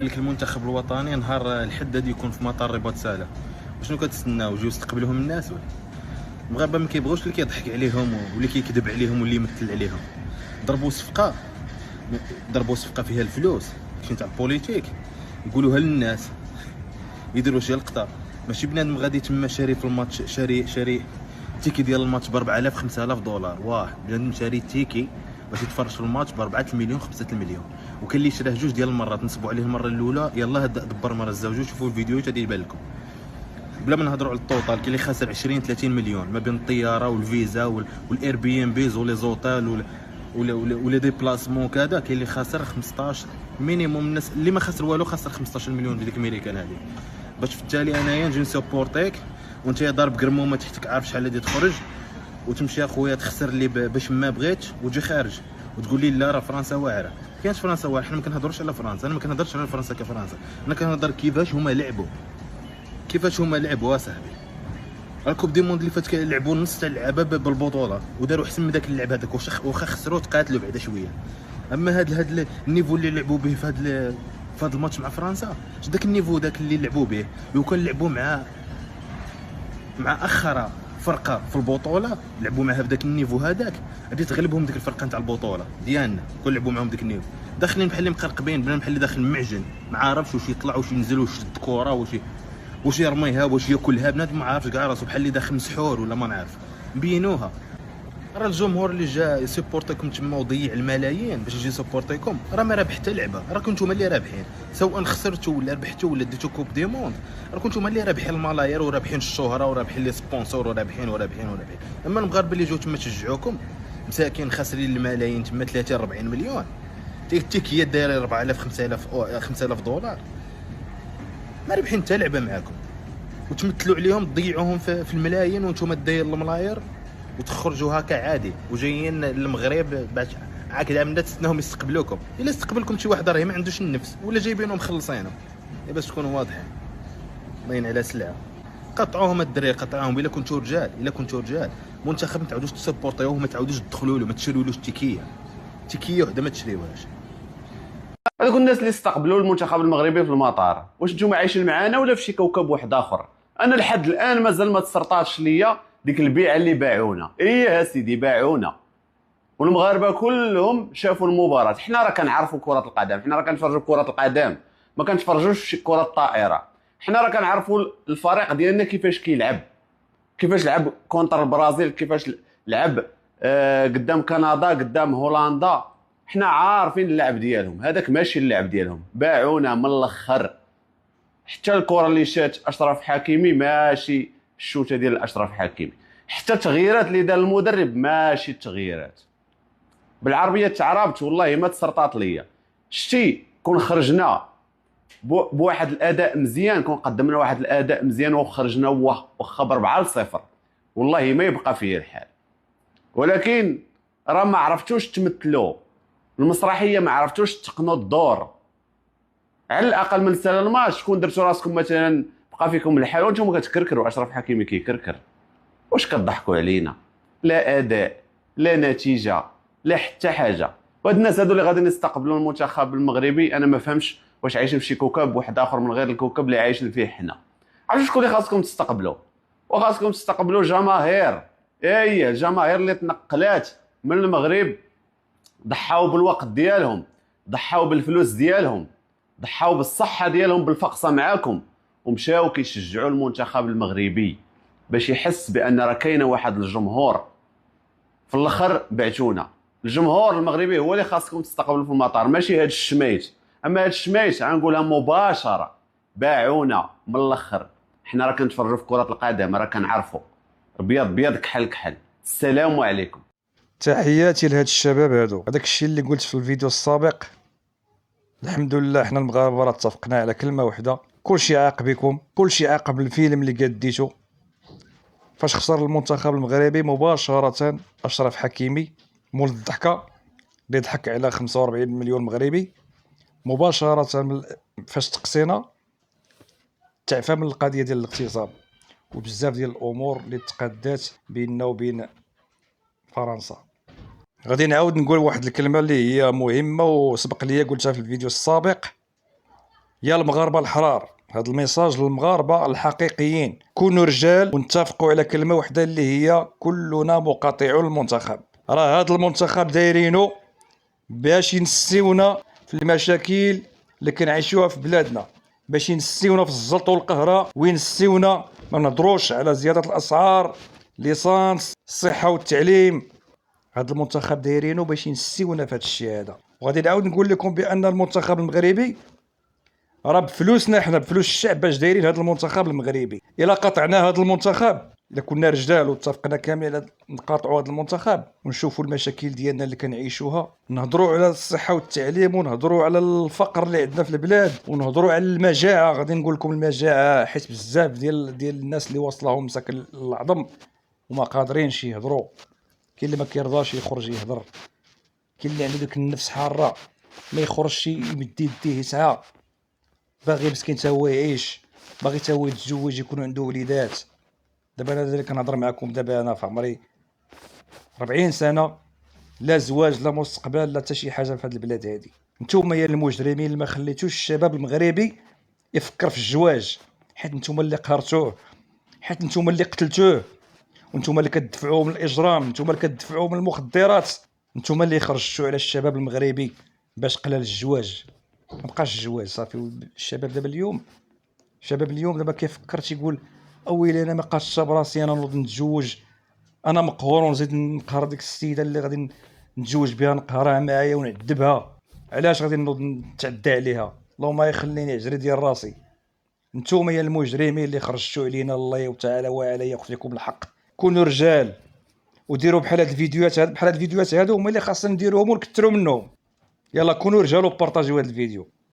لك المنتخب الوطني نهار الحداد يكون في مطار رباط ساله، شنو كتسناو؟ يجيو يستقبلوهم الناس؟ المغاربه ما كيبغوش اللي كيضحك عليهم واللي كيكذب عليهم واللي يمثل عليهم. ضربوا صفقه، فيها الفلوس، شي تاع البوليتيك، يقولوها للناس يديروا شي لقطه. ماشي بنادم غادي تما شاري في الماتش، شاري تيكي ديال الماتش ب 4000 5000 دولار. واه بنادم شاري تيكي باش يتفرج في الماتش ب 4 المليون 5 المليون، وكاين اللي شراه جوج ديال المرات، نصبوا عليه المره الاولى يلاه دبر المره الزوجه. شوفوا الفيديوهات غادي يبان لكم. بلا ما نهضروا على التوتال، كاين اللي خاسر 20 30 مليون ما بين الطياره والفيزا والاير بي ام بيز ولي زوتيل ولا دي بلاسمون كذا. كاين اللي خاسر 15 مينيموم. الناس اللي ما خسر والو خسر 15 مليون ديال الامريكان هذه. باش في التالي انايا نجي نسبورتيك وانت ضارب قرمومه تحتك عارف شحال غادي تخرج، وتمشي اخويا تخسر لي باش ما بغيتش وتجي خارج وتقول لي لا راه فرنسا واعره. كاينش فرنسا واعره، حنا ما كنهضروش على فرنسا. انا ما كنهضرش على فرنسا كفرنسا، انا كنهضر كيفاش هما لعبوا، اصاحبي. الكوب دي موند اللي فات لعبوا نص تاع اللعابه بالبطوله وداروا احسن من داك اللعب هذاك، واخا خسروا تقاتلوا بعدا شويه. اما هاد النيفو اللي لعبوا به في هاد الماتش مع فرنسا، داك النيفو داك اللي لعبوا به لو كان لعبوا مع اخر فرقه في البطوله، لعبوا معها بداك النيفو هذاك، غادي تغلبهم ديك الفرقه نتاع البطوله ديالنا. كون لعبوا معهم ديك النيفو، داخلين بحال اللي مقرقبين، بلا بحال اللي داخل معجن، ما عارفش واش يطلع واش ينزل واش يشد كره واش يرميها واش ياكلها. بنادم ما عارفش كاع راسو، بحال اللي داخل مسحور ولا ما نعرف. مبينوها. راه الجمهور اللي جا يسبورتيكم تما وضيع الملايين باش يجي يسبورتيكم، راه ما رابح حتى لعبه. راه كنتو هما اللي رابحين، سواء خسرتوا ولا ربحتوا ولا ديتو كوب دي موند، راه كنتو هما اللي رابحين الملايير ورابحين الشهره ورابحين لي سبونسور ورابحين. اما المغاربه اللي جاو تما تشجعوكم مساكين خاسرين الملايين تما 30 40 مليون. التيكيه دايره 4000 5000 دولار، ما ربحين حتى لعبه معاكم. وتمثلوا عليهم تضيعوهم في الملايين وانتم داير الملاير وتخرجوا هكا عادي وجايين للمغرب باش هكذا من تستناهم يستقبلوكم. الا استقبلكم شي واحد راهي ما عندوش النفس ولا جايبينهم مخلصينهم. باش تكونوا واضحين باين على سلعه. قطعوهم الدراري، قطعوهم. الا كنتو رجال منتخب ما تعاودوش تسبورتيوه وما تعاودوش تدخلوا له، ما تشريولوش تيكيه وحده ما تشريوهاش. هذوك الناس اللي استقبلوا المنتخب المغربي في المطار، واش نتوما عايشين معانا ولا في شي كوكب واحد اخر؟ انا لحد الان مازال ما تسرطاتش ليا ديك البيعه اللي باعونا. ايه سيدي باعونا، والمغاربه كلهم شافوا المباراه. حنا راه كنعرفوا كره القدم، حنا راه كنتفرجوا كره القدم، ما كنتفرجوش كره الطائره. حنا راه كنعرفوا الفريق ديالنا كيفاش كيلعب، كيفاش لعب كونتر البرازيل، كيفاش لعب قدام كندا، قدام هولندا. حنا عارفين اللعب ديالهم، هذاك ماشي اللعب ديالهم. باعونا من الاخر. حتى الكره اللي شات اشرف حكيمي ماشي الشوته ديال اشرف حكيمي، حتى التغييرات اللي دار المدرب ماشي التغييرات. بالعربيه تعربت والله ما تسرطات ليا. شتي كون خرجنا بواحد الاداء مزيان، كون قدمنا واحد الاداء مزيان وخرجنا واخا ب4-0، والله ما يبقى فيه الحال. ولكن راه ما عرفتوش تمثلوا المسرحيه، ما عرفتوش تقنوا الدور. على الاقل من سنه الماتش كون درتوا راسكم مثلا بقى فيكم الحال وانتم كتكركروا. اشرف حكيمي كيكركر، واش كتضحكوا علينا؟ لا اداء لا نتيجه لا حتى حاجه. وهاد الناس هادو اللي غادي يستقبلوا المنتخب المغربي، انا ما فهمش واش عايشين في شي كوكب واحد اخر من غير الكوكب اللي عايشين فيه حنا. عرفتوا شكون اللي خاصكم تستقبلوا؟ وخاصكم تستقبلوا جماهير. هي الجماهير اللي تنقلات من المغرب، ضحاو بالوقت ديالهم، ضحاو بالفلوس ديالهم، ضحاو بالصحه ديالهم بالفقصه معاكم، ومشاو كيشجعوا المنتخب المغربي باش يحس بان راه كاينه واحد الجمهور. في الاخر بعتونا. الجمهور المغربي هو اللي خاصكم تستقبلوا في المطار، ماشي هاد الشميت. اما هاد الشميت غنقولها مباشره، باعونا من الاخر. حنا راه كنتفرجوا في كره القدم، راه كنعرفوا بيض بيض كحل كحل. السلام عليكم. تحياتي لهاد الشباب هادو. هذاك الشيء اللي قلت في الفيديو السابق، الحمد لله حنا المغاربه راه اتفقنا على كلمه واحده. كلشي عاق بكم، كلشي عاقب الفيلم اللي قديتو فاش خسر المنتخب المغربي مباشره. اشرف حكيمي مول الضحكه اللي ضحك على 45 مليون مغربي مباشره فاش تقسينا، تعفى من القضيه ديال الاغتصاب وبزاف ديال الامور اللي تقادات بيننا وبين فرنسا. غادي نعاود نقول واحد الكلمه اللي هي مهمه وسبق لي قلتها في الفيديو السابق. يا المغاربه الحرار، هذا الميساج للمغاربه الحقيقيين، كونوا رجال ونتفقوا على كلمه واحده اللي هي كلنا مقاطعون المنتخب. راه هذا المنتخب دايرينه باش ينسيونا في المشاكل اللي كنعيشوها في بلادنا، باش ينسيونا في الزلط والقهره، وينسيونا ما نهضروش على زياده الاسعار، ليسانس، الصحه والتعليم. هذا المنتخب دايرينه باش ينسيونا في هذا الشيء هذا. وغادي نعاود نقول لكم بان المنتخب المغربي راه بفلوسنا حنا، بفلوس الشعب باش دايرين هذا المنتخب المغربي. الا قطعنا هذا المنتخب، الا كنا رجال واتفقنا كاملين على نقاطعوا هذا المنتخب ونشوفوا المشاكل ديالنا اللي كنعيشوها، نهضروا على الصحه والتعليم، ونهضروا على الفقر اللي عندنا في البلاد، ونهضروا على المجاعه. غادي نقول لكم المجاعه حيت بزاف ديال الناس اللي واصلهم مساكن العظم وما قادرينش يهضروا. كاين اللي ما كيرضاش يخرج يهضر، كاين اللي عنده ديك النفس حاره ما يخرجش يمد يديه يسعى، باغي مسكين تا هو يعيش، باغي تا هو يتزوج يكون عنده وليدات. دابا انا اللي كنهضر معكم دابا انا في عمري 40 سنه، لا زواج لا مستقبل لا حتى شي حاجه في هذه البلاد هذه. نتوما يا المجرمين اللي ما خليتوش الشباب المغربي يفكر في الزواج، حيت نتوما اللي قهرتوه، حيت نتوما اللي قتلتوه، وانتوما اللي كتدفعوا من الاجرام، نتوما اللي كتدفعوا من المخدرات، نتوما اللي خرجتوا على الشباب المغربي باش قلل الزواج. ما بقاش الزواج صافي. الشباب دابا اليوم، الشباب اليوم دابا كيفكر تيقول اويلي انا ما بقاش براسي، انا نوض نتزوج، انا مقهور ونزيد نقهر ديك السيده اللي غادي نتزوج بها، نقهرها معايا ونعذبها. علاش غادي نوض نتعدى عليها؟ اللهم يخليني عجري ديال راسي. نتوما يا المجرمين اللي خرجتوا علينا، الله تعالى وعلى ياخذ لكم الحق. كونوا رجال وديروا بحال هاد الفيديوهات، بحال هاد الفيديوهات هادو هما اللي خاصنا نديروهم ونكثروا منهم. يلا كونوا رجال وبارطاجيو هاد الفيديو.